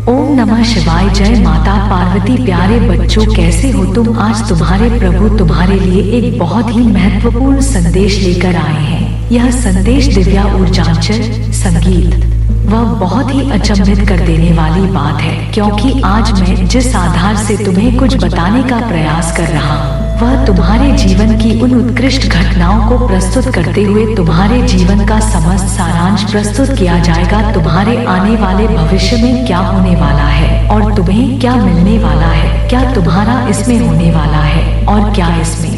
ओम नमः शिवाय। जय माता पार्वती। प्यारे बच्चों, कैसे हो तुम? आज तुम्हारे प्रभु तुम्हारे लिए एक बहुत ही महत्वपूर्ण संदेश लेकर आए हैं। यह संदेश दिव्या ऊर्जांचल संगीत वह बहुत ही अचंभित कर देने वाली बात है, क्योंकि आज मैं जिस आधार से तुम्हें कुछ बताने का प्रयास कर रहा हूँ वह तुम्हारे जीवन की उन उत्कृष्ट घटनाओं को प्रस्तुत करते हुए तुम्हारे जीवन का समस्त सारांश प्रस्तुत किया जाएगा। तुम्हारे आने वाले भविष्य में क्या होने वाला है और तुम्हें क्या मिलने वाला है, क्या तुम्हारा इसमें होने वाला है और क्या इसमें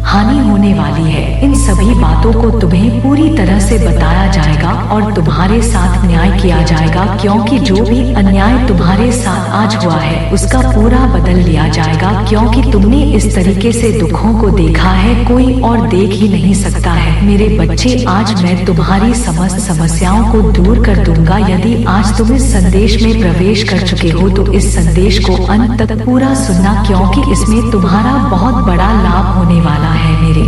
हानि होने वाली है। इन सभी बातों को तुम्हें पूरी तरह से बताया जाएगा और तुम्हारे साथ न्याय किया जाएगा, क्योंकि जो भी अन्याय तुम्हारे साथ आज हुआ है उसका पूरा बदल लिया जाएगा। क्योंकि तुमने इस तरीके से दुखों को देखा है, कोई और देख ही नहीं सकता है। मेरे बच्चे, आज मैं तुम्हारी समस्त समस्याओं को दूर कर दूंगा। यदि आज तुम इस संदेश में प्रवेश कर चुके हो तो इस संदेश को अंत तक पूरा सुनना, क्योंकि इसमें तुम्हारा बहुत बड़ा लाभ होने वाला है। मेरे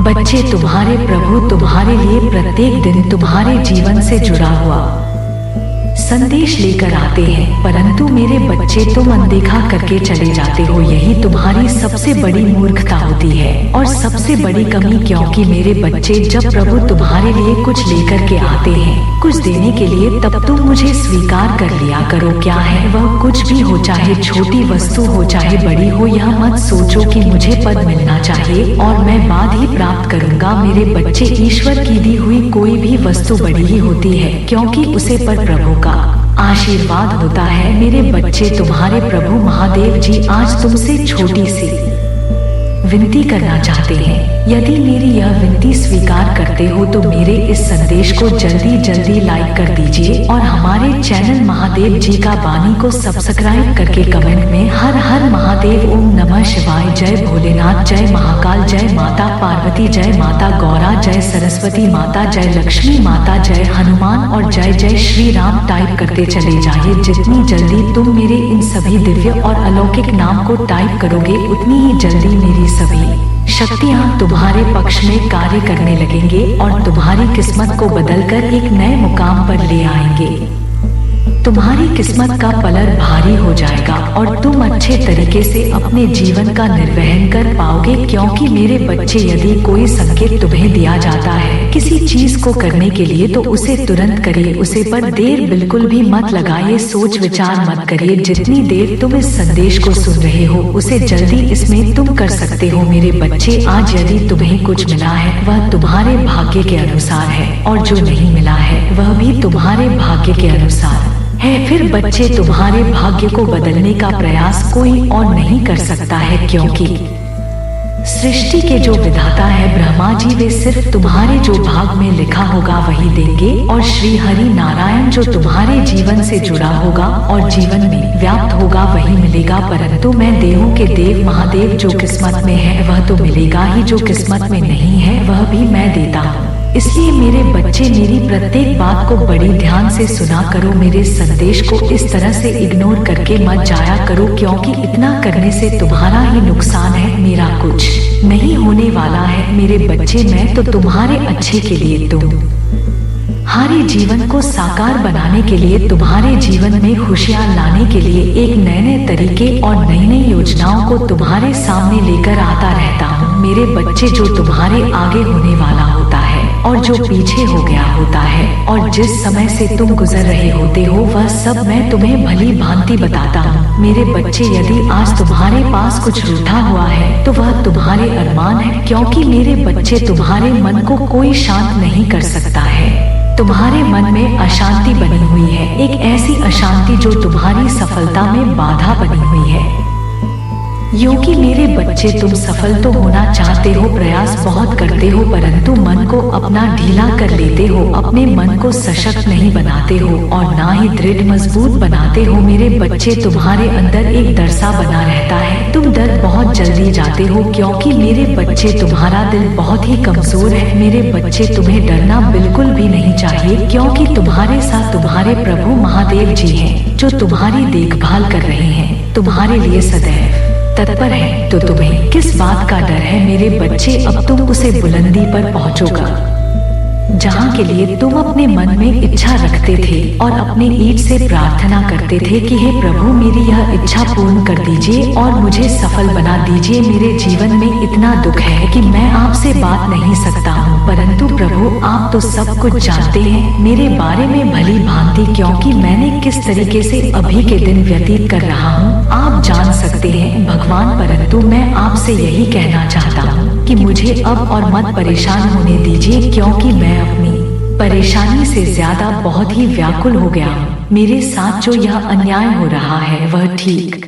बच्चे, तुम्हारे प्रभु तुम्हारे लिए प्रत्येक दिन तुम्हारे जीवन से जुड़ा हुआ संदेश लेकर आते हैं, परंतु मेरे बच्चे तुम अनदेखा करके चले जाते हो। यही तुम्हारी सबसे बड़ी मूर्खता होती है और सबसे बड़ी कमी, क्योंकि मेरे बच्चे जब प्रभु तुम्हारे लिए कुछ लेकर के आते हैं, कुछ देने के लिए, तब तुम मुझे स्वीकार कर लिया करो। क्या है वह? कुछ भी हो, चाहे छोटी वस्तु हो चाहे बड़ी हो। यह मत सोचो कि मुझे पद मिलना चाहिए और मैं बाद ही प्राप्त करूंगा। मेरे बच्चे, ईश्वर की दी हुई कोई भी वस्तु बड़ी ही होती है, क्योंकि उसे पर प्रभु का आशीर्वाद होता है। मेरे बच्चे, तुम्हारे प्रभु महादेव जी आज तुमसे छोटी सी विनती करना चाहते हैं। यदि मेरी यह विनती स्वीकार करते हो तो मेरे इस संदेश को जल्दी जल्दी लाइक कर दीजिए और हमारे चैनल महादेव जी का वाणी को सब्सक्राइब करके कमेंट में हर हर महादेव, ओम नमः शिवाय, जय भोलेनाथ, जय महाकाल, जय माता पार्वती, जय माता गौरा, जय सरस्वती माता, जय लक्ष्मी माता, जय हनुमान और जय जय श्री राम टाइप करते चले जाइए। जितनी जल्दी तुम मेरे इन सभी दिव्य और अलौकिक नाम को टाइप करोगे उतनी ही जल्दी मेरी सभी शक्तियाँ तुम्हारे पक्ष में कार्य करने लगेंगे और तुम्हारी किस्मत को बदलकर एक नए मुकाम पर ले आएंगे। तुम्हारी किस्मत का पलर भारी हो जाएगा और तुम अच्छे तरीके से अपने जीवन का निर्वहन कर पाओगे। क्योंकि मेरे बच्चे, यदि कोई संकेत तुम्हें दिया जाता है किसी चीज को करने के लिए तो उसे तुरंत करिए। उसे पर देर बिल्कुल भी मत लगाइए, सोच विचार मत करिए। जितनी देर तुम इस संदेश को सुन रहे हो उसे जल्दी इसमें तुम कर सकते हो। मेरे बच्चे, आज यदि तुम्हें कुछ मिला है वह तुम्हारे भाग्य के अनुसार है और जो नहीं मिला है वह भी तुम्हारे भाग्य के अनुसार है। फिर बच्चे, तुम्हारे भाग्य को बदलने का प्रयास कोई और नहीं कर सकता है, क्योंकि सृष्टि के जो विधाता है ब्रह्मा जी, वे सिर्फ तुम्हारे जो भाग में लिखा होगा वही देंगे और श्री हरि नारायण जो तुम्हारे जीवन से जुड़ा होगा और जीवन में व्याप्त होगा वही मिलेगा। परंतु मैं देवों के देव महादेव, जो किस्मत में है वह तो मिलेगा ही, जो किस्मत में नहीं है वह भी मैं देता हूँ। इसलिए मेरे बच्चे, मेरी प्रत्येक बात को बड़ी ध्यान से सुना करो। मेरे संदेश को इस तरह से इग्नोर करके मत जाया करो, क्योंकि इतना करने से तुम्हारा ही नुकसान है, मेरा कुछ नहीं होने वाला है। मेरे बच्चे, मैं तो तुम्हारे अच्छे के लिए, तुम्हारे जीवन को साकार बनाने के लिए, तुम्हारे जीवन में खुशियाँ लाने के लिए एक नए नए तरीके और नई नई योजनाओं को तुम्हारे सामने लेकर आता रहता हूँ। मेरे बच्चे, जो तुम्हारे आगे होने वाला होता है और जो पीछे हो गया होता है और जिस समय से तुम गुजर रहे होते हो वह सब मैं तुम्हें भली भांति बताता हूँ। मेरे बच्चे, यदि आज तुम्हारे पास कुछ रूठा हुआ है तो वह तुम्हारे अरमान है, क्योंकि मेरे बच्चे, तुम्हारे मन को कोई शांत नहीं कर सकता है। तुम्हारे मन में अशांति बनी हुई है, एक ऐसी अशांति जो तुम्हारी सफलता में बाधा बनी हुई है। योगी मेरे बच्चे, तुम सफल तो होना चाहते हो, प्रयास बहुत करते हो, परंतु मन को अपना ढीला कर लेते हो, अपने मन को सशक्त नहीं बनाते हो और ना ही दृढ़ मजबूत बनाते हो। मेरे बच्चे, तुम्हारे अंदर एक डर सा बना रहता है, तुम डर बहुत जल्दी जाते हो, क्योंकि मेरे बच्चे तुम्हारा दिल बहुत ही कमजोर है। मेरे बच्चे, तुम्हें डरना बिल्कुल भी नहीं चाहिए, क्योंकि तुम्हारे साथ तुम्हारे प्रभु महादेव जी हैं, जो तुम्हारी देखभाल कर रहे हैं, तुम्हारे लिए सदैव तत्पर है। तो तुम्हें किस बात का डर है मेरे बच्चे? अब तुम उसे बुलंदी पर पहुंचोगा। जहाँ के लिए तुम अपने मन में इच्छा रखते थे और अपने ईट से प्रार्थना करते थे कि हे प्रभु मेरी यह इच्छा पूर्ण कर दीजिए और मुझे सफल बना दीजिए। मेरे जीवन में इतना दुख है कि मैं आपसे बात नहीं सकता हूँ, परंतु प्रभु आप तो सब कुछ जानते हैं मेरे बारे में भली भांति, क्योंकि मैंने किस तरीके से अभी के दिन व्यतीत कर रहा हूँ आप जान सकते हैं भगवान। परंतु मैं आपसे यही कहना चाहता हूँ कि मुझे अब और मत परेशान होने दीजिए, क्योंकि मैं अपनी परेशानी से ज्यादा बहुत ही व्याकुल हो गया हूँ। मेरे साथ जो यह अन्याय हो रहा है वह ठीक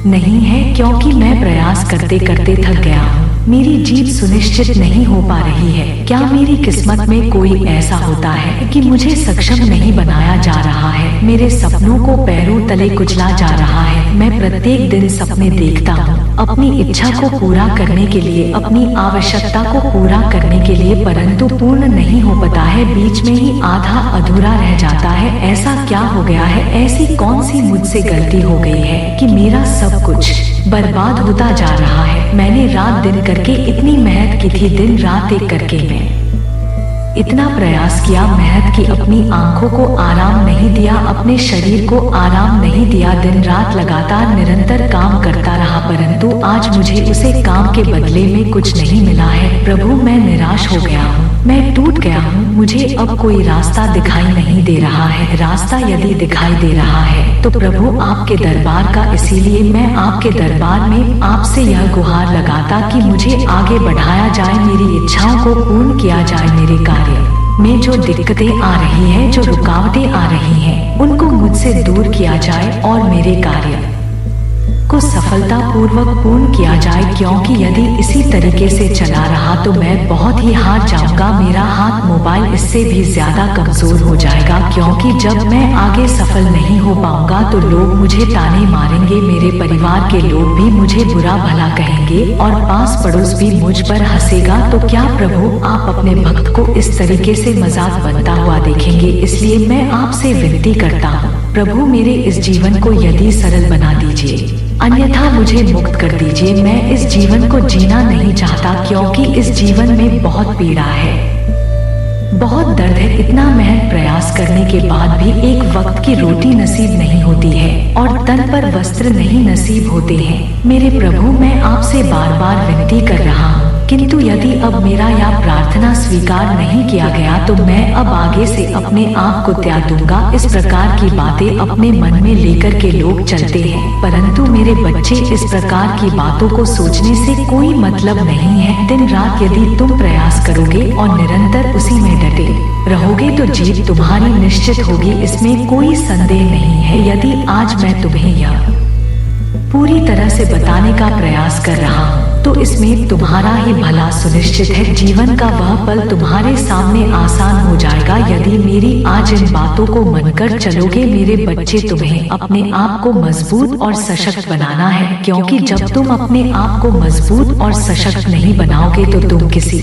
नहीं है, क्योंकि मैं प्रयास करते करते थक गया हूँ। मेरी जीत सुनिश्चित नहीं हो पा रही है। क्या मेरी किस्मत में कोई ऐसा होता है कि मुझे सक्षम नहीं बनाया जा रहा है? मेरे सपनों को पैरों तले कुचला जा रहा है। मैं प्रत्येक दिन सपने देखता हूँ अपनी इच्छा को पूरा करने के लिए, अपनी आवश्यकता को पूरा करने के लिए, परंतु पूर्ण नहीं हो पाता है। बीच में ही आधा अधूरा रह जाता है। ऐसा क्या हो गया है? ऐसी कौन सी मुझसे गलती हो गई है कि मेरा सब कुछ बर्बाद होता जा रहा है? मैंने रात दिन करके इतनी मेहनत की थी, दिन रात एक करके मैं इतना प्रयास किया, मेहनत की, अपनी आंखों को आराम नहीं दिया, अपने शरीर को आराम नहीं दिया, दिन रात लगातार निरंतर काम करता रहा, परंतु आज मुझे उसे काम के बदले में कुछ नहीं मिला है। प्रभु मैं निराश हो गया हूँ, मैं टूट गया हूँ। मुझे अब कोई रास्ता दिखाई नहीं दे रहा है। रास्ता यदि दिखाई दे रहा है तो प्रभु आपके दरबार का, इसीलिए मैं आपके दरबार में आपसे यह गुहार लगाता कि मुझे आगे बढ़ाया जाए, मेरी इच्छाओं को पूर्ण किया जाए। मेरे कार्य में जो दिक्कतें आ रही है, जो रुकावटें आ रही हैं, उनको मुझसे दूर किया जाए और मेरे कार्य को सफलता पूर्वक पूर्ण किया जाए, क्योंकि यदि इसी तरीके से चला रहा तो मैं बहुत ही हार जाऊंगा। मेरा हाथ मोबाइल इससे भी ज्यादा कमजोर हो जाएगा, क्योंकि जब मैं आगे सफल नहीं हो पाऊंगा तो लोग मुझे ताने मारेंगे, मेरे परिवार के लोग भी मुझे बुरा भला कहेंगे और पास पड़ोस भी मुझ पर हंसेगा। तो क्या प्रभु आप अपने भक्त को इस तरीके से मजाक बनता हुआ देखेंगे? इसलिए मैं आपसे विनती करता हूँ प्रभु मेरे इस जीवन को यदि सरल बना दीजिए, अन्यथा मुझे मुक्त कर दीजिए। मैं इस जीवन को जीना नहीं चाहता, क्योंकि इस जीवन में बहुत पीड़ा है, बहुत दर्द है। इतना मेहनत प्रयास करने के बाद भी एक वक्त की रोटी नसीब नहीं होती है और तन पर वस्त्र नहीं नसीब होते हैं। मेरे प्रभु मैं आपसे बार बार विनती कर रहा हूँ, किंतु यदि अब मेरा यह प्रार्थना स्वीकार नहीं किया गया तो मैं अब आगे से अपने आप को त्याग दूंगा। इस प्रकार की बातें अपने मन में लेकर के लोग चलते हैं, परंतु मेरे बच्चे इस प्रकार की बातों को सोचने से कोई मतलब नहीं है। दिन रात यदि तुम प्रयास करोगे और निरंतर उसी में डटे रहोगे तो जीत तुम्हारी निश्चित होगी, इसमें कोई संदेह नहीं है। यदि आज मैं तुम्हें यह पूरी तरह से बताने का प्रयास कर रहा हूँ तो इसमें तुम्हारा ही भला सुनिश्चित है। जीवन का वह पल तुम्हारे सामने आसान हो जाएगा यदि मेरी आज इन बातों को मानकर चलोगे। मेरे बच्चे तुम्हें अपने आप को मजबूत और सशक्त बनाना है, क्योंकि जब तुम अपने आप को मजबूत और सशक्त नहीं बनाओगे तो तुम किसी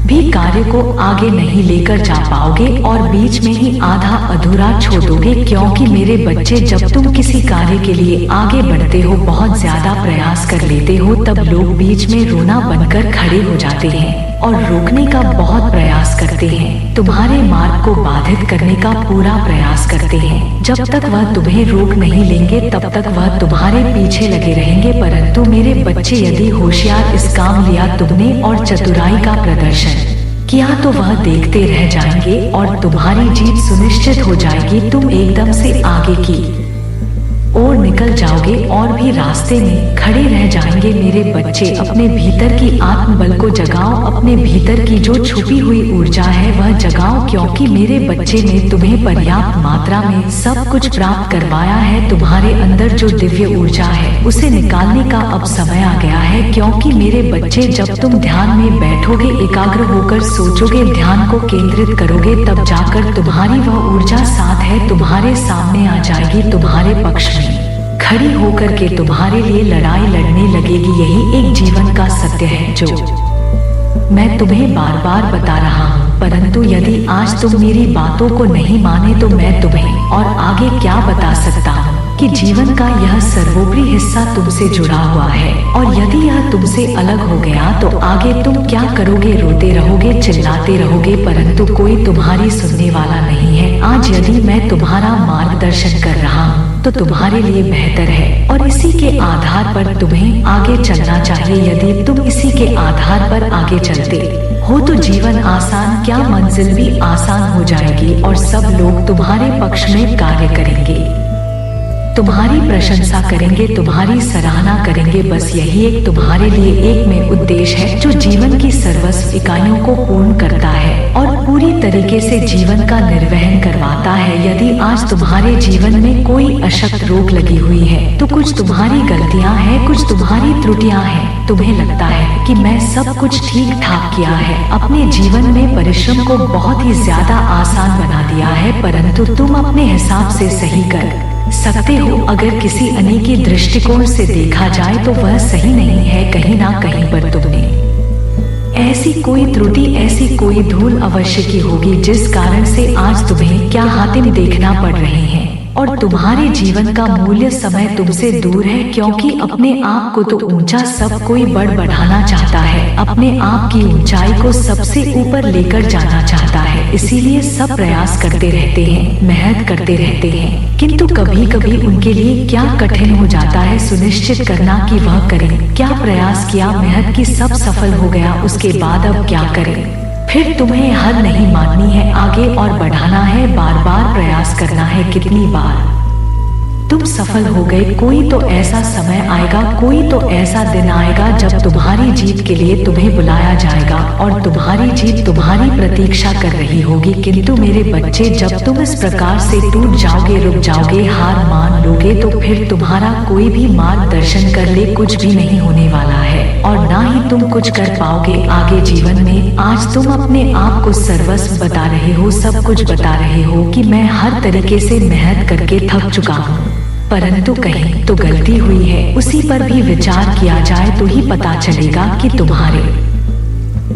भी कार्य को आगे नहीं लेकर जा पाओगे और बीच में ही आधा अधूरा छोड़ दोगे। क्योंकि मेरे बच्चे जब तुम किसी कार्य के लिए आगे बढ़ते हो, बहुत ज्यादा प्रयास कर लेते हो, तब लोग बीच में रोना बनकर खड़े हो जाते हैं और रोकने का बहुत प्रयास करते हैं, तुम्हारे मार्ग को बाधित करने का पूरा प्रयास करते हैं। जब तक वह तुम्हें रोक नहीं लेंगे तब तक वह तुम्हारे पीछे लगे रहेंगे। परंतु मेरे बच्चे यदि होशियार इस काम लिया तुमने और चतुराई का प्रदर्शन किया तो वह देखते रह जाएंगे और तुम्हारी जीत सुनिश्चित हो जाएगी। तुम एकदम से आगे की और निकल जाओगे और भी रास्ते में खड़े रह जाएंगे। मेरे बच्चे अपने भीतर की आत्मबल को जगाओ, अपने भीतर की जो छुपी हुई ऊर्जा है वह जगाओ, क्योंकि मेरे बच्चे ने तुम्हें पर्याप्त मात्रा में सब कुछ प्राप्त करवाया है। तुम्हारे अंदर जो दिव्य ऊर्जा है उसे निकालने का अब समय आ गया है, क्योंकि मेरे बच्चे जब तुम ध्यान में बैठोगे, एकाग्र होकर सोचोगे, ध्यान को केंद्रित करोगे, तब जाकर तुम्हारी वह ऊर्जा साथ है तुम्हारे सामने आ जाएगी, तुम्हारे पक्ष में खड़ी होकर के तुम्हारे लिए लड़ाई लड़ने लगेगी। यही एक जीवन का सत्य है जो मैं तुम्हें बार बार बता रहा हूँ। परंतु यदि आज तुम मेरी बातों को नहीं माने तो मैं तुम्हें और आगे क्या बता सकता हूँ। कि जीवन का यह सर्वोपरि हिस्सा तुमसे जुड़ा हुआ है, और यदि यह तुमसे अलग हो गया तो आगे तुम क्या करोगे? रोते रहोगे, चिल्लाते रहोगे, परंतु कोई तुम्हारी सुनने वाला नहीं है। आज यदि मैं तुम्हारा मार्गदर्शन कर रहा हूँ तो तुम्हारे लिए बेहतर है, और इसी के आधार पर तुम्हें आगे चलना चाहिए। यदि तुम इसी के आधार पर आगे चलते हो तो जीवन आसान क्या, मंजिल भी आसान हो जाएगी, और सब लोग तुम्हारे पक्ष में कार्य करेंगे, तुम्हारी प्रशंसा करेंगे, तुम्हारी सराहना करेंगे। बस यही एक तुम्हारे लिए एक में उद्देश्य है जो जीवन की सर्वस्व इकाइयों को पूर्ण करता है और पूरी तरीके से जीवन का निर्वहन करवाता है। यदि आज तुम्हारे जीवन में कोई अशक्त रोक लगी हुई है तो कुछ तुम्हारी गलतियां हैं, कुछ तुम्हारी त्रुटियां हैं। तुम्हें लगता है कि मैं सब कुछ ठीक ठाक किया है, अपने जीवन में परिश्रम को बहुत ही ज्यादा आसान बना दिया है, परंतु तुम अपने हिसाब से सही कर सकते हो। अगर किसी अन्य की दृष्टिकोण से देखा जाए तो वह सही नहीं है, कहीं ना कहीं पर तुमने ऐसी कोई त्रुटि, ऐसी कोई धूल अवश्य की होगी जिस कारण से आज तुम्हें क्या हातिम देखना पड़ रहे हैं, और तुम्हारे जीवन का मूल्य समय तुमसे दूर है, क्योंकि अपने आप को तो ऊंचा सब कोई बढ़ाना चाहता है, अपने आप की ऊंचाई को सबसे ऊपर लेकर जाना चाहता है। इसीलिए सब प्रयास करते रहते हैं, मेहनत करते रहते हैं, किंतु कभी कभी उनके लिए क्या कठिन हो जाता है सुनिश्चित करना कि वह करें। क्या प्रयास किया, मेहनत की, सब सफल हो गया, उसके बाद अब क्या करें? फिर तुम्हें हार नहीं माननी है, आगे और बढ़ाना है, बार बार प्रयास करना है। कितनी बार तुम सफल हो गए, कोई तो ऐसा समय आएगा, कोई तो ऐसा दिन आएगा जब तुम्हारी जीत के लिए तुम्हें बुलाया जाएगा और तुम्हारी जीत तुम्हारी प्रतीक्षा कर रही होगी। किंतु मेरे बच्चे, जब तुम इस प्रकार से टूट जाओगे, रुक जाओगे, हार मान लोगे, तो फिर तुम्हारा कोई भी मार्गदर्शन कर ले कुछ भी नहीं होने वाला है, और ना ही तुम कुछ कर पाओगे आगे जीवन में। आज तुम अपने आप को सर्वस्व बता रहे हो, सब कुछ बता रहे हो कि मैं हर तरीके से मेहनत करके थक चुका हूँ, परंतु कहीं तो गलती हुई है। उसी पर भी विचार किया जाए तो ही पता चलेगा कि तुम्हारे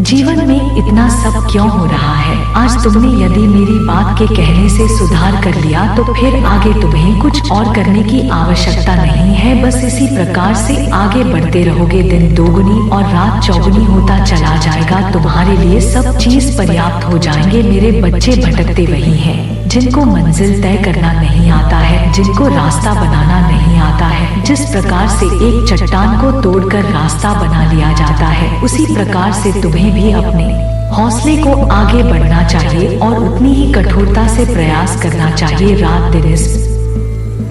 जीवन में इतना सब क्यों हो रहा है। आज तुमने यदि मेरी बात के कहने से सुधार कर लिया तो फिर आगे तुम्हें कुछ और करने की आवश्यकता नहीं है। बस इसी प्रकार से आगे बढ़ते रहोगे, दिन दोगुनी और रात चौगुनी होता चला जाएगा, तुम्हारे लिए सब चीज पर्याप्त हो जाएंगे। मेरे बच्चे, भटकते वही हैं जिनको मंजिल तय करना नहीं आता है, जिनको रास्ता बनाना नहीं आता है। जिस प्रकार से एक चट्टान को तोड़कर रास्ता बना लिया जाता है, उसी प्रकार से तुम्हें भी अपने हौसले को आगे बढ़ना चाहिए और उतनी ही कठोरता से प्रयास करना चाहिए। रात दिन इस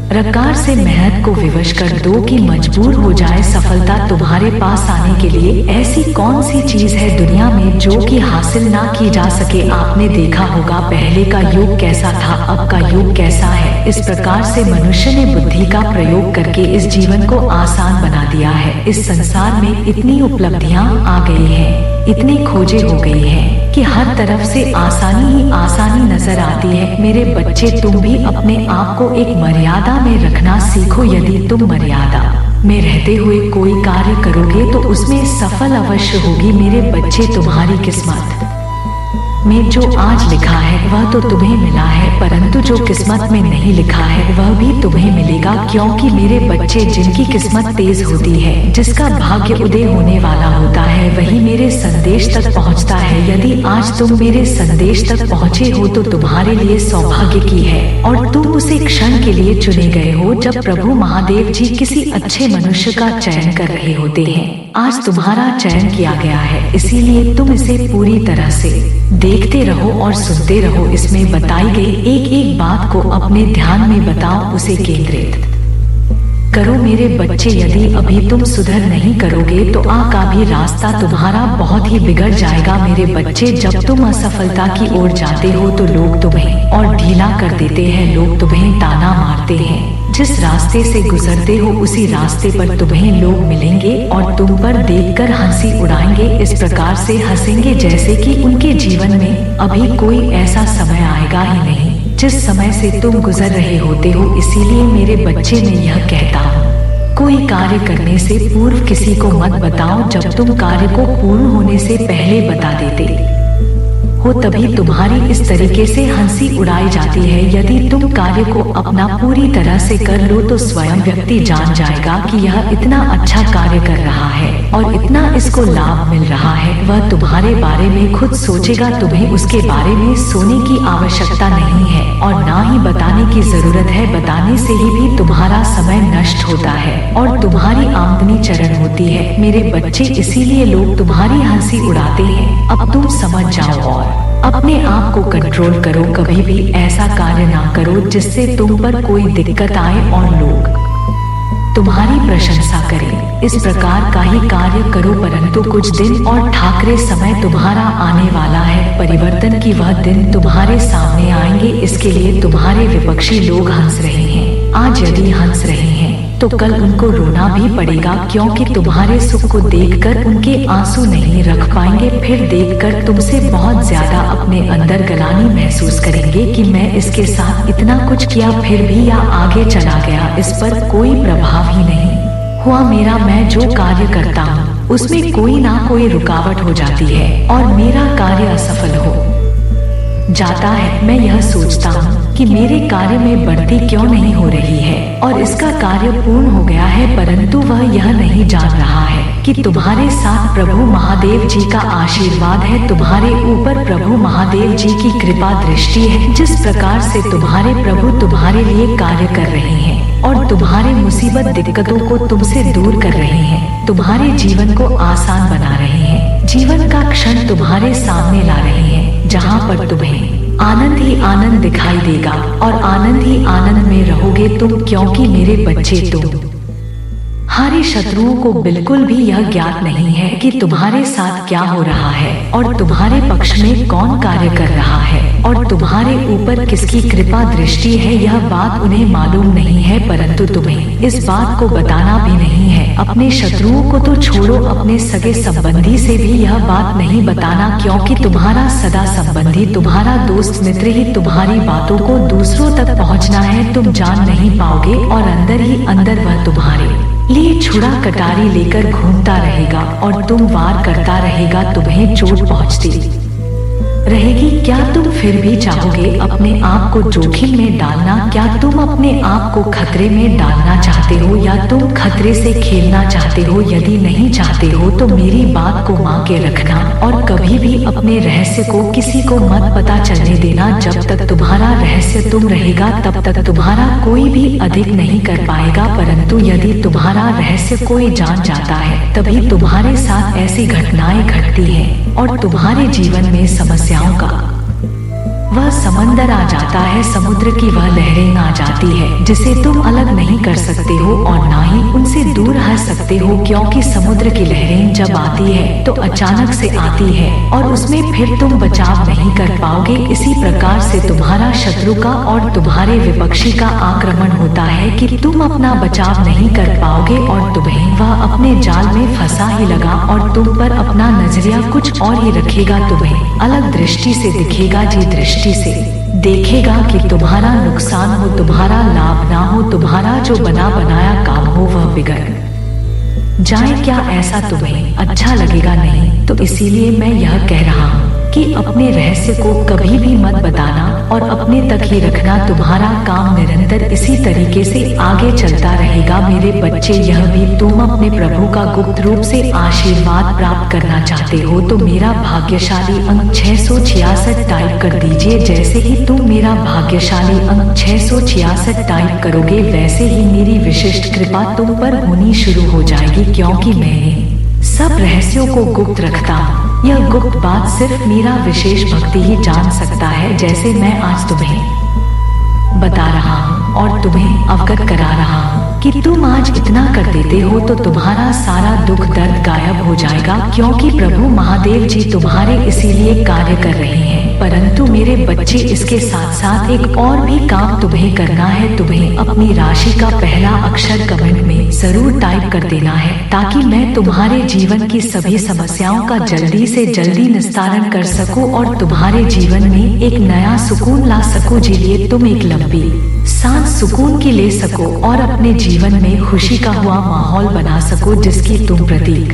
प्रकार से मेहनत को विवश कर दो कि मजबूर हो जाए सफलता तुम्हारे पास आने के लिए। ऐसी कौन सी चीज है दुनिया में जो कि हासिल ना की जा सके? आपने देखा होगा पहले का युग कैसा था, अब का युग कैसा है। इस प्रकार से मनुष्य ने बुद्धि का प्रयोग करके इस जीवन को आसान बना दिया है। इस संसार में इतनी उपलब्धियां आ गई हैं, इतनी खोजें हो गई हैं कि हर तरफ से आसानी ही आसानी नजर आती है। मेरे बच्चे, तुम भी अपने आप को एक मर्यादा में रखना सीखो। यदि तुम मर्यादा में रहते हुए कोई कार्य करोगे तो उसमें सफल अवश्य होगी। मेरे बच्चे, तुम्हारी किस्मत में जो आज लिखा है वह तो तुम्हें मिला है, परंतु जो किस्मत में नहीं लिखा है वह भी तुम्हें मिलेगा। क्योंकि मेरे बच्चे, जिनकी किस्मत तेज होती है, जिसका भाग्य उदय होने वाला होता है, वही मेरे संदेश तक पहुंचता है। यदि आज तुम मेरे संदेश तक पहुंचे हो तो तुम्हारे लिए सौभाग्य की है, और तुम उसे क्षण के लिए चुने गए हो जब प्रभु महादेव जी किसी अच्छे मनुष्य का चयन कर रहे होते हैं। आज तुम्हारा चयन किया गया है, इसीलिए तुम इसे पूरी तरह से देखते रहो और सुनते रहो। इसमें बताई गई एक एक बात को अपने ध्यान में बताओ, उसे केंद्रित करो। मेरे बच्चे, यदि अभी तुम सुधर नहीं करोगे तो का भी रास्ता तुम्हारा बहुत ही बिगड़ जाएगा। मेरे बच्चे, जब तुम असफलता की ओर जाते हो तो लोग तुम्हें और ढीला कर देते हैं, लोग तुम्हें ताना मारते हैं। जिस रास्ते से गुजरते हो उसी रास्ते पर तुम्हें लोग मिलेंगे और तुम पर देखकर हंसी उड़ाएंगे। इस प्रकार से हंसेंगे जैसे कि उनके जीवन में अभी कोई ऐसा समय आएगा ही नहीं जिस समय से तुम गुजर रहे होते हो। इसीलिए मेरे बच्चे, मैं यह कहता हूँ, कोई कार्य करने से पूर्व किसी को मत बताओ। जब तुम कार्य को पूर्ण होने से पहले बता देते हो तभी तुम्हारी इस तरीके से हंसी उड़ाई जाती है। यदि तुम कार्य को अपना पूरी तरह से कर लो तो स्वयं व्यक्ति जान जाएगा कि यह इतना अच्छा कार्य कर रहा है और इतना इसको लाभ मिल रहा है। वह तुम्हारे बारे में खुद सोचेगा। तुम्हें उसके बारे में सोचने की आवश्यकता नहीं है और ना ही बताने की जरूरत है। बताने से ही भी तुम्हारा समय नष्ट होता है और तुम्हारी आमदनी चरण होती है। मेरे बच्चे, इसीलिए लोग तुम्हारी हंसी उड़ाते हैं। अब तुम समझ जाओ और अपने आप को कंट्रोल करो। कभी भी ऐसा कार्य ना करो जिससे तुम पर कोई दिक्कत आए और लोग तुम्हारी प्रशंसा करें। इस प्रकार का ही कार्य करो। परंतु कुछ दिन और ठाकरे समय तुम्हारा आने वाला है। परिवर्तन की वह दिन तुम्हारे सामने आएंगे। इसके लिए तुम्हारे विपक्षी लोग हंस रहे हैं। आज यदि हंस रहे हैं तो कल उनको रोना भी पड़ेगा, क्योंकि तुम्हारे सुख को देखकर उनके आंसू नहीं रख पाएंगे। फिर देखकर तुमसे बहुत ज्यादा अपने अंदर गलानी महसूस करेंगे कि मैं इसके साथ इतना कुछ किया फिर भी यह आगे चला गया, इस पर कोई प्रभाव ही नहीं हुआ। मेरा मैं जो कार्य करता हूँ उसमें कोई ना कोई रुकावट हो जाती है और मेरा कार्य असफल हो जाता है। मैं यह सोचता हूँ कि मेरे कार्य में बढ़ती क्यों नहीं हो रही है और इसका कार्य पूर्ण हो गया है, परंतु वह यह नहीं जान रहा है कि तुम्हारे साथ प्रभु महादेव जी का आशीर्वाद है। तुम्हारे ऊपर प्रभु महादेव जी की कृपा दृष्टि है। जिस प्रकार से तुम्हारे प्रभु तुम्हारे लिए कार्य कर रहे हैं और तुम्हारे मुसीबत दिक्कतों को तुमसे दूर कर रहे हैं, तुम्हारे जीवन को आसान बना रहे हैं, जीवन का क्षण तुम्हारे सामने ला रहे हैं, जहाँ पर तुम्हें आनंद ही आनंद दिखाई देगा और आनंद ही आनंद में रहोगे तुम, क्योंकि मेरे बच्चे तुम्हारे शत्रुओं को बिल्कुल भी यह ज्ञात नहीं है कि तुम्हारे साथ क्या हो रहा है और तुम्हारे पक्ष में कौन कार्य कर रहा है और तुम्हारे ऊपर किसकी कृपा दृष्टि है। यह बात उन्हें मालूम नहीं है, परंतु तुम्हें इस बात को बताना भी नहीं है। अपने शत्रुओं को तो छोड़ो, अपने सगे संबंधी से भी यह बात नहीं बताना, क्योंकि तुम्हारा सदा संबंधी, तुम्हारा दोस्त मित्र ही तुम्हारी बातों को दूसरों तक पहुंचना है। तुम जान नहीं पाओगे और अंदर ही अंदर वह तुम्हारे लिए छुरा कटारी लेकर घूमता रहेगा और तुम वार करता रहेगा। तुम्हें चोट पहुंचती रहेगी। क्या तुम फिर भी चाहोगे अपने आप को जोखिम में डालना? क्या तुम अपने आप को खतरे में डालना चाहते हो या तुम खतरे से खेलना चाहते हो? यदि नहीं चाहते हो तो मेरी बात को मान के रखना और कभी भी अपने रहस्य को किसी को मत पता चलने देना। जब तक तुम्हारा रहस्य तुम रहेगा तब तक तुम्हारा कोई भी अधिक नहीं कर पाएगा, परंतु यदि तुम्हारा रहस्य कोई जान जाता है तभी तुम्हारे साथ ऐसी घटनाएं घटती हैं और तुम्हारे जीवन में समस्याओं का वह समंदर आ जाता है, समुद्र की वह लहरें आ जाती है जिसे तुम अलग नहीं कर सकते हो और ना ही उनसे दूर हट सकते हो, क्योंकि समुद्र की लहरें जब आती है तो अचानक से आती है और उसमें फिर तुम बचाव नहीं कर पाओगे। इसी प्रकार से तुम्हारा शत्रु का और तुम्हारे विपक्षी का आक्रमण होता है कि तुम अपना बचाव नहीं कर पाओगे और तुम्हें वह अपने जाल में फंसा ही लगा और तुम पर अपना नजरिया कुछ और ही रखेगा, तुम्हें अलग दृष्टि से दिखेगा, जी दृष्टि से देखेगा कि तुम्हारा नुकसान हो, तुम्हारा लाभ ना हो, तुम्हारा जो बना बनाया काम हो वह बिगड़ जाए। क्या ऐसा तुम्हें अच्छा लगेगा? नहीं। तो इसीलिए मैं यह कह रहा हूँ कि अपने रहस्य को कभी भी मत बताना और अपने तक ही रखना। तुम्हारा काम निरंतर इसी तरीके से आगे चलता रहेगा। मेरे बच्चे, यह भी तुम अपने प्रभु का गुप्त रूप से आशीर्वाद प्राप्त करना चाहते हो तो मेरा भाग्यशाली अंक 666 टाइप कर दीजिए। जैसे ही तुम मेरा भाग्यशाली अंक 666 टाइप करोगे वैसे ही मेरी विशिष्ट कृपा तुम पर होनी शुरू हो जाएगी, क्योंकि मैंने सब रहस्यों को गुप्त रखता हूँ। यह गुप्त बात सिर्फ मेरा विशेष भक्ति ही जान सकता है। जैसे मैं आज तुम्हें बता रहा हूँ और तुम्हें अवगत करा रहा हूँ कि तुम आज इतना कर देते हो तो तुम्हारा सारा दुख दर्द गायब हो जाएगा, क्योंकि प्रभु महादेव जी तुम्हारे इसीलिए कार्य कर रहे हैं। परंतु मेरे बच्चे, इसके साथ साथ एक और भी काम तुम्हें करना है। तुम्हें अपनी राशि का पहला अक्षर कमेंट में जरूर टाइप कर देना है, ताकि मैं तुम्हारे जीवन की सभी समस्याओं का जल्दी से जल्दी निस्तारण कर सकूं और तुम्हारे जीवन में एक नया सुकून ला सकूं, जिसलिए तुम एक लंबी सांस सुकून की ले सको और अपने जीवन में खुशी का हुआ माहौल बना सको, जिसकी तुम प्रतीक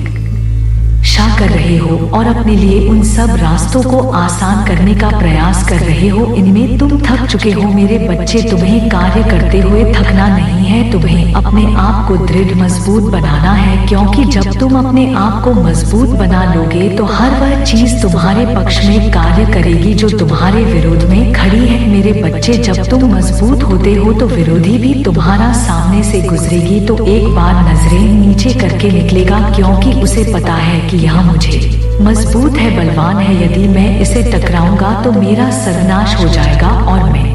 इच्छा कर रहे हो और अपने लिए उन सब रास्तों को आसान करने का प्रयास कर रहे हो। इनमें तुम थक चुके हो मेरे बच्चे। तुम्हें कार्य करते हुए थकना नहीं है, तुम्हें अपने आप को दृढ़ मजबूत बनाना है, क्योंकि जब तुम अपने आप को मजबूत बना लोगे तो हर वह चीज तुम्हारे पक्ष में कार्य करेगी जो तुम्हारे विरोध में खड़ी है। मेरे बच्चे, जब तुम मजबूत होते हो तो विरोधी भी तुम्हारा सामने से गुजरेगी तो एक बार नजरें नीचे करके निकलेगा, क्योंकि उसे पता है कि यह मुझे मजबूत है, बलवान है। यदि मैं इसे टकराऊंगा तो मेरा सर्वनाश हो जाएगा और मैं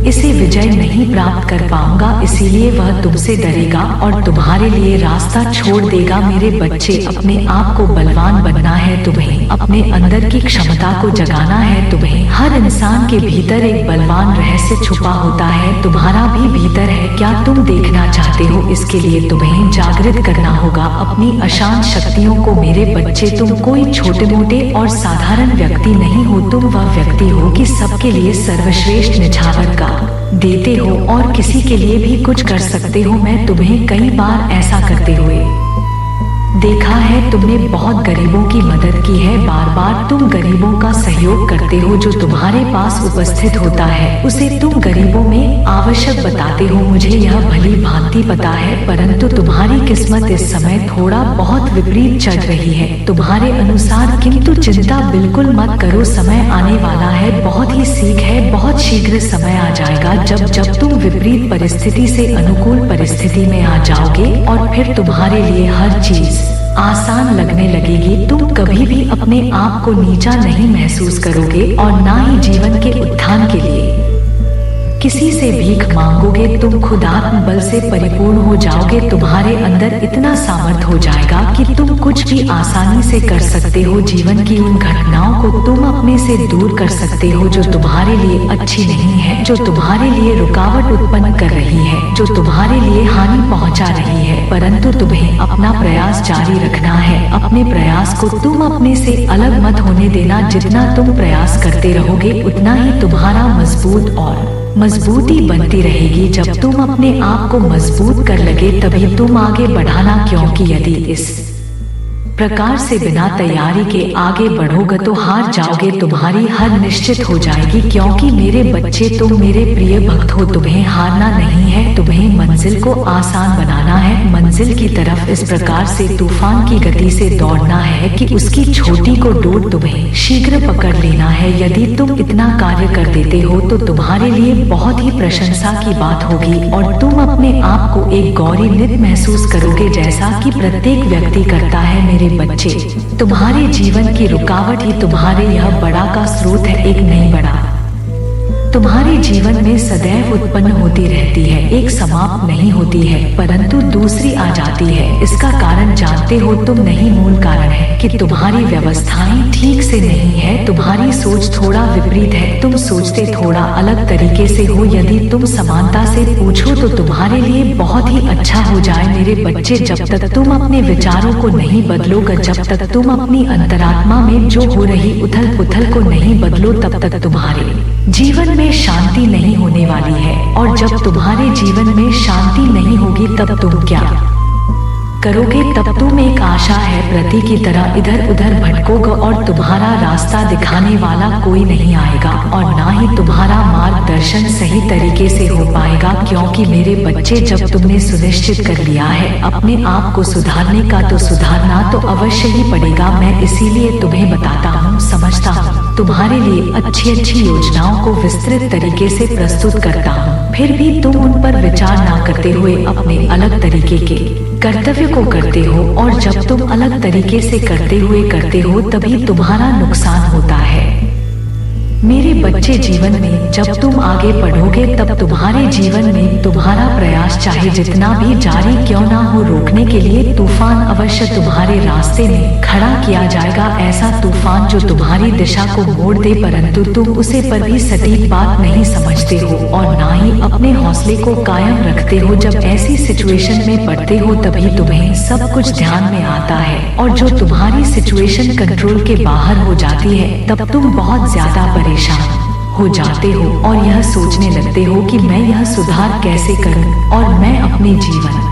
इसे विजय नहीं प्राप्त कर पाऊंगा, इसीलिए वह तुमसे डरेगा और तुम्हारे लिए रास्ता छोड़ देगा। मेरे बच्चे, अपने आप को बलवान बनना है, तुम्हें अपने अंदर की क्षमता को जगाना है। तुम्हें हर इंसान के भीतर एक बलवान रहस्य छुपा होता है, तुम्हारा भी भीतर है। क्या तुम देखना चाहते हो? इसके लिए तुम्हें जागृत करना होगा अपनी अशांत शक्तियों को। मेरे बच्चे, तुम कोई छोटे मोटे और साधारण व्यक्ति नहीं हो, तुम वह व्यक्ति हो कि सबके लिए सर्वश्रेष्ठ निछावर का देते हो और किसी के लिए भी कुछ कर सकते हो। मैं तुम्हें कई बार ऐसा करते हुए देखा है। तुमने बहुत गरीबों की मदद की है, बार बार तुम गरीबों का सहयोग करते हो। जो तुम्हारे पास उपस्थित होता है उसे तुम गरीबों में आवश्यक बताते हो। मुझे यह भली भांति पता है, परंतु तुम्हारी किस्मत इस समय थोड़ा बहुत विपरीत चल रही है तुम्हारे अनुसार। किंतु चिंता बिल्कुल मत करो, समय आने वाला है, बहुत ही सीख है, बहुत शीघ्र समय आ जाएगा जब तुम विपरीत परिस्थिति से अनुकूल परिस्थिति में आ जाओगे और फिर तुम्हारे लिए हर चीज आसान लगने लगेगी। तुम कभी भी अपने आप को नीचा नहीं महसूस करोगे और ना ही जीवन के उत्थान के लिए किसी से भीख मांगोगे। तुम खुद आत्म बल से परिपूर्ण हो जाओगे, तुम्हारे अंदर इतना सामर्थ्य हो जाएगा कि तुम कुछ भी आसानी से कर सकते हो। जीवन की उन घटनाओं को तुम अपने से दूर कर सकते हो जो तुम्हारे लिए अच्छी नहीं है, जो तुम्हारे लिए रुकावट उत्पन्न कर रही है, जो तुम्हारे लिए हानि पहुंचा रही है। परंतु तुम्हें अपना प्रयास जारी रखना है। अपने प्रयास को तुम अपने से अलग मत होने देना। जितना तुम प्रयास करते रहोगे उतना ही तुम्हारा मजबूत और मजबूती बनती रहेगी। जब तुम अपने आप को मजबूत कर लगे तभी तुम आगे बढ़ाना, क्योंकि यदि इस प्रकार से बिना तैयारी के आगे बढ़ोगे तो हार जाओगे। तुम्हारी हार निश्चित हो जाएगी, क्योंकि मेरे बच्चे, तुम मेरे प्रिय भक्त हो। तुम्हें हारना नहीं है, तुम्हें मंजिल को आसान बनाना है। मंजिल की तरफ इस प्रकार से तूफान की गति से दौड़ना है कि उसकी छोटी को डोर तुम्हें शीघ्र पकड़ लेना है। यदि तुम इतना कार्य कर देते हो तो तुम्हारे लिए बहुत ही प्रशंसा की बात होगी और तुम अपने आप को एक गौरवान्वित महसूस करोगे, जैसा कि प्रत्येक व्यक्ति करता है। मेरे बच्चे, तुम्हारे जीवन की रुकावट ही तुम्हारे यह बड़ा का स्रोत है, एक नहीं बड़ा तुम्हारे जीवन में सदैव उत्पन्न होती रहती है, एक समाप्त नहीं होती है परंतु दूसरी आ जाती है। इसका कारण जानते हो तुम नहीं, मूल कारण है कि तुम्हारी व्यवस्थाएं ठीक से नहीं है, तुम्हारी सोच थोड़ा विपरीत है, तुम सोचते थोड़ा अलग तरीके से हो। यदि तुम समानता से पूछो तो तुम्हारे लिए बहुत ही अच्छा हो जाए। मेरे बच्चे, जब तक तुम अपने विचारों को नहीं बदलोगे, जब तक तुम अपनी अंतरात्मा में जो हो रही उथल पुथल को नहीं बदलो, तब तक तुम्हारे जीवन में शांति नहीं होने वाली है। और जब तुम्हारे जीवन में शांति नहीं होगी तब तुम क्या करोगे? तब तुम एक आशा है प्रति की तरह इधर उधर भटकोगे और तुम्हारा रास्ता दिखाने वाला कोई नहीं आएगा और ना ही तुम्हारा मार्गदर्शन सही तरीके से हो पाएगा। क्योंकि मेरे बच्चे, जब तुमने सुनिश्चित कर लिया है अपने आप को सुधारने का तो सुधारना तो अवश्य ही पड़ेगा। मैं इसीलिए तुम्हें बताता हूँ, समझता हूँ, तुम्हारे लिए अच्छी अच्छी योजनाओं को विस्तृत तरीके से प्रस्तुत करता हूँ, फिर भी तुम उन पर विचार ना करते हुए अपने अलग तरीके के कर्तव्य को करते हो। और जब तुम अलग तरीके से करते हो तभी तुम्हारा नुकसान होता है। मेरे बच्चे, जीवन में जब तुम आगे बढ़ोगे तब तुम्हारे जीवन में तुम्हारा प्रयास चाहे जितना भी जारी क्यों ना हो, रोकने के लिए तूफान अवश्य तुम्हारे रास्ते में खड़ा किया जाएगा। ऐसा तूफान जो तुम्हारी दिशा को मोड़ दे, परंतु तुम उसे पर भी सटीक बात नहीं समझते हो और ना ही अपने हौसले को कायम रखते हो। जब ऐसी सिचुएशन में पड़ते हो तभी तुम्हें सब कुछ ध्यान में आता है और जो तुम्हारी सिचुएशन कंट्रोल के बाहर हो जाती है तब तुम बहुत ज्यादा परेशान हो जाते हो और यह सोचने लगते हो कि मैं यह सुधार कैसे करूं और मैं अपने जीवन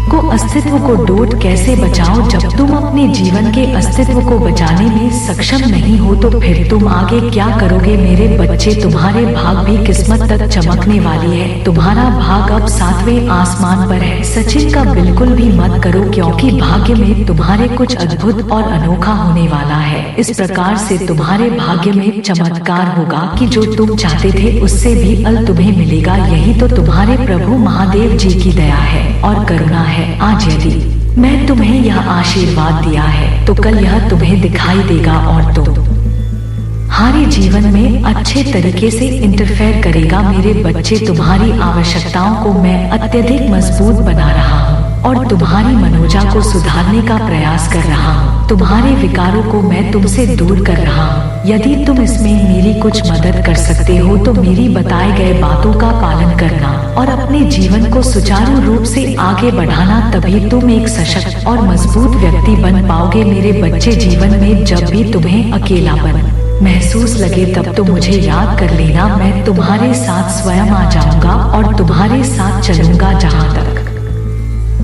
को अस्तित्व को डोट कैसे बचाओ। जब तुम अपने जीवन के अस्तित्व को बचाने में सक्षम नहीं हो तो फिर तुम आगे क्या करोगे। मेरे बच्चे, तुम्हारे भाग भी किस्मत तक चमकने वाली है। तुम्हारा भाग अब 7वें आसमान पर है। सचिन का बिल्कुल भी मत करो, क्योंकि भाग्य में तुम्हारे कुछ अद्भुत और अनोखा होने वाला है। इस प्रकार से तुम्हारे भाग्य में चमत्कार होगा कि जो तुम चाहते थे उससे भी अल तुम्हें मिलेगा। यही तो तुम्हारे प्रभु महादेव जी की दया है और करुणा है। आज यदि मैं तुम्हें यह आशीर्वाद दिया है तो कल यह तुम्हें दिखाई देगा और तुम्हारे जीवन में अच्छे तरीके से इंटरफेयर करेगा। मेरे बच्चे, तुम्हारी आवश्यकताओं को मैं अत्यधिक मजबूत बना रहा हूँ और तुम्हारी मनोजा को सुधारने का प्रयास कर रहा हूँ। तुम्हारे विकारों को मैं तुमसे दूर कर रहा हूँ। यदि तुम इसमें मेरी कुछ मदद कर सकते हो तो मेरी बताए गए बातों का पालन करना और अपने जीवन को सुचारू रूप से आगे बढ़ाना, तभी तुम एक सशक्त और मजबूत व्यक्ति बन पाओगे। मेरे बच्चे, जीवन में जब भी तुम्हें अकेलापन महसूस लगे तब तो मुझे याद कर लेना। मैं तुम्हारे साथ स्वयं आ जाऊंगा और तुम्हारे साथ चलूंगा। जहाँ तक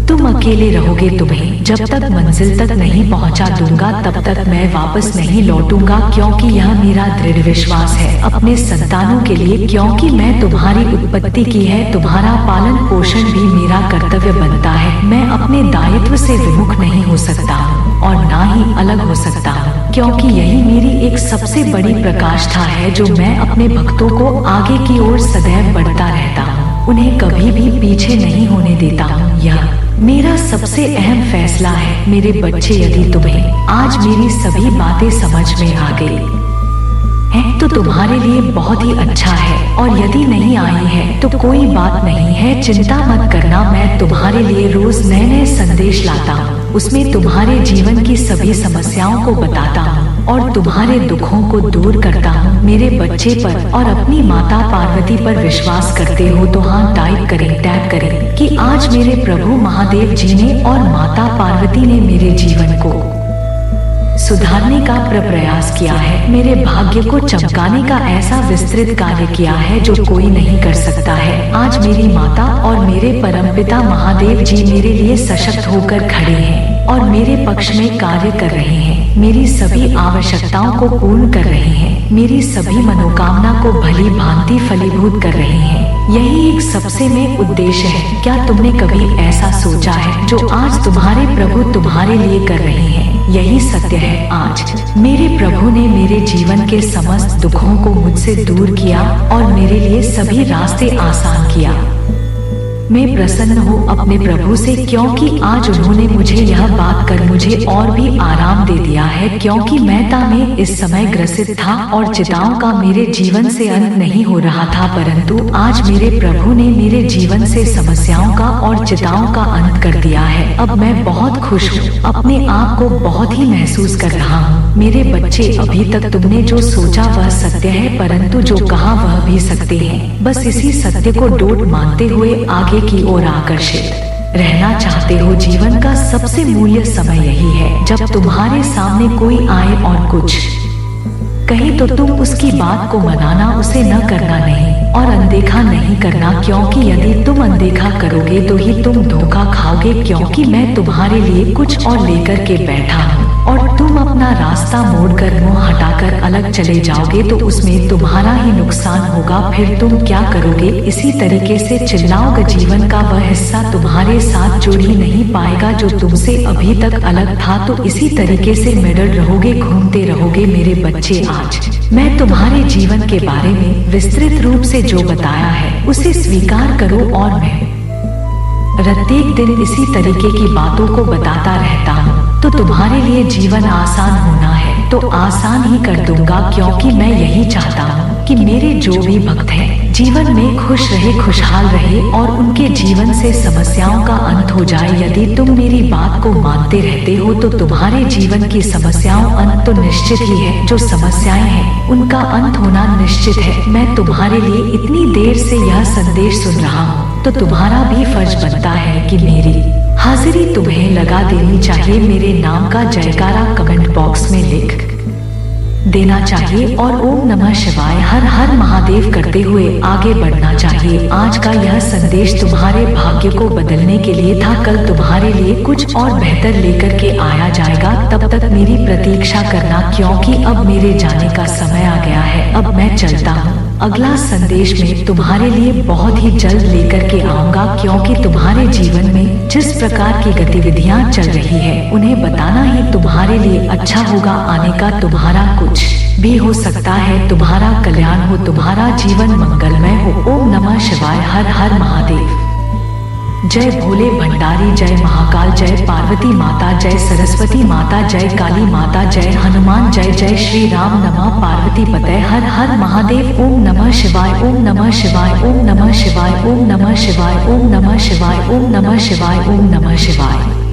तुम अकेले रहोगे, तुम्हें जब तक मंजिल तक नहीं पहुंचा दूंगा तब तक मैं वापस नहीं लौटूंगा, क्योंकि यह मेरा दृढ़ विश्वास है अपने संतानों के लिए। क्योंकि मैं तुम्हारी उत्पत्ति की है, तुम्हारा पालन पोषण भी मेरा कर्तव्य बनता है। मैं अपने दायित्व से विमुख नहीं हो सकता हूँ और ना ही अलग हो सकता हूँ, क्योंकि यही मेरी एक सबसे बड़ी प्रकाष्ठा है जो मैं अपने भक्तों को आगे की ओर सदैव बढ़ता रहता हूँ, उन्हें कभी भी पीछे नहीं होने देता हूँ। यह मेरा सबसे अहम फैसला है। मेरे बच्चे, यदि तुम्हें आज मेरी सभी बातें समझ में आ गई है तो तुम्हारे लिए बहुत ही अच्छा है, और यदि नहीं आई है तो कोई बात नहीं है, चिंता मत करना। मैं तुम्हारे लिए रोज नए नए संदेश लाता हूँ, उसमें तुम्हारे जीवन की सभी समस्याओं को बताता हूँ और तुम्हारे दुखों को दूर करता हूँ। मेरे बच्चे पर और अपनी माता पार्वती पर विश्वास करते हो तो हाँ टाइप करें कि आज मेरे प्रभु महादेव जी ने और माता पार्वती ने मेरे जीवन को सुधारने का प्रयास किया है। मेरे भाग्य को चमकाने का ऐसा विस्तृत कार्य किया है जो कोई नहीं कर सकता है। आज मेरी माता और मेरे परमपिता महादेव जी मेरे लिए सशक्त होकर खड़े हैं और मेरे पक्ष में कार्य कर रहे हैं। मेरी सभी आवश्यकताओं को पूर्ण कर रहे हैं, मेरी सभी मनोकामना को भली भांति फलीभूत कर रहे हैं। यही एक सबसे में उद्देश्य है। क्या तुमने कभी ऐसा सोचा है जो आज तुम्हारे प्रभु तुम्हारे लिए कर रहे हैं? यही सत्य है। आज मेरे प्रभु ने मेरे जीवन के समस्त दुखों को मुझसे दूर किया और मेरे लिए सभी रास्ते आसान किया। मैं प्रसन्न हूँ अपने प्रभु से, क्योंकि आज उन्होंने मुझे यह बात कर मुझे और भी आराम दे दिया है, क्योंकि मैं में इस समय ग्रसित था और चिताओं का मेरे जीवन से अंत नहीं हो रहा था, परंतु आज मेरे प्रभु ने मेरे जीवन से समस्याओं का और चिताओं का अंत कर दिया है। अब मैं बहुत खुश हूँ, अपने आप को बहुत ही महसूस कर रहा हूँ। मेरे बच्चे, अभी तक तुमने जो सोचा वह सत्य है, परंतु जो कहा वह भी सत्य है। बस इसी सत्य को डोट मानते हुए आगे की ओर आकर्षित रहना चाहते हो। जीवन का सबसे मूल्य समय यही है जब तुम्हारे सामने कोई आए और कुछ कहे तो तुम उसकी बात को मनाना, उसे न करना नहीं और अनदेखा नहीं करना, क्योंकि यदि तुम अनदेखा करोगे तो ही तुम धोखा खाओगे, क्योंकि मैं तुम्हारे लिए कुछ और लेकर के बैठा हूँ और तुम अपना रास्ता मोड़कर मुंह हटाकर अलग चले जाओगे तो उसमें तुम्हारा ही नुकसान होगा। फिर तुम क्या करोगे? इसी तरीके से चिल्लाओगे। जीवन का वह हिस्सा तुम्हारे साथ जुड़ ही नहीं पाएगा जो तुमसे अभी तक अलग था, तो इसी तरीके से मेडल रहोगे, घूमते रहोगे। मेरे बच्चे, आज मैं तुम्हारे जीवन के बारे में विस्तृत रूप से जो बताया है उसे स्वीकार करो और मैं प्रत्येक दिन इसी तरीके की बातों को बताता रहता हूँ, तो तुम्हारे लिए जीवन आसान होना है तो आसान ही कर दूंगा, क्योंकि मैं यही चाहता हूँ कि मेरे जो भी भक्त हैं जीवन में खुश रहे, खुशहाल रहे और उनके जीवन से समस्याओं का अंत हो जाए। यदि तुम मेरी बात को मानते रहते हो तो तुम्हारे जीवन की समस्याओं अंत तो निश्चित ही है। जो समस्याएं हैं उनका अंत होना निश्चित है। मैं तुम्हारे लिए इतनी देर से यह संदेश सुन रहा हूँ तो तुम्हारा भी फर्ज बनता है कि मेरी हाजिरी तुम्हें लगा देनी चाहिए। मेरे नाम का जयकारा कमेंट बॉक्स में लिख देना चाहिए और ओम नमः शिवाय हर हर महादेव करते हुए आगे बढ़ना चाहिए। आज का यह संदेश तुम्हारे भाग्य को बदलने के लिए था। कल तुम्हारे लिए कुछ और बेहतर लेकर के आया जाएगा। तब तक मेरी प्रतीक्षा करना, क्योंकि अब मेरे जाने का समय आ गया है। अब मैं चलता हूँ। अगला संदेश में तुम्हारे लिए बहुत ही जल्द लेकर के आऊंगा, क्योंकि तुम्हारे जीवन में जिस प्रकार की गतिविधियां चल रही है उन्हें बताना ही तुम्हारे लिए अच्छा होगा। आने का तुम्हारा कुछ भी हो सकता है, तुम्हारा कल्याण हो, तुम्हारा जीवन मंगलमय हो। ओम नमः शिवाय हर हर महादेव। जय भोले भंडारी, जय महाकाल, जय पार्वती माता, जय सरस्वती माता, जय काली माता, जय हनुमान, जय जय श्री राम। नमः पार्वती पते हर हर महादेव। ओम नमः शिवाय, ओम नमः शिवाय, ओम नमः शिवाय, ओम नमः शिवाय, ओम नमः शिवाय, ओम नमः शिवाय, ओम नमः शिवाय।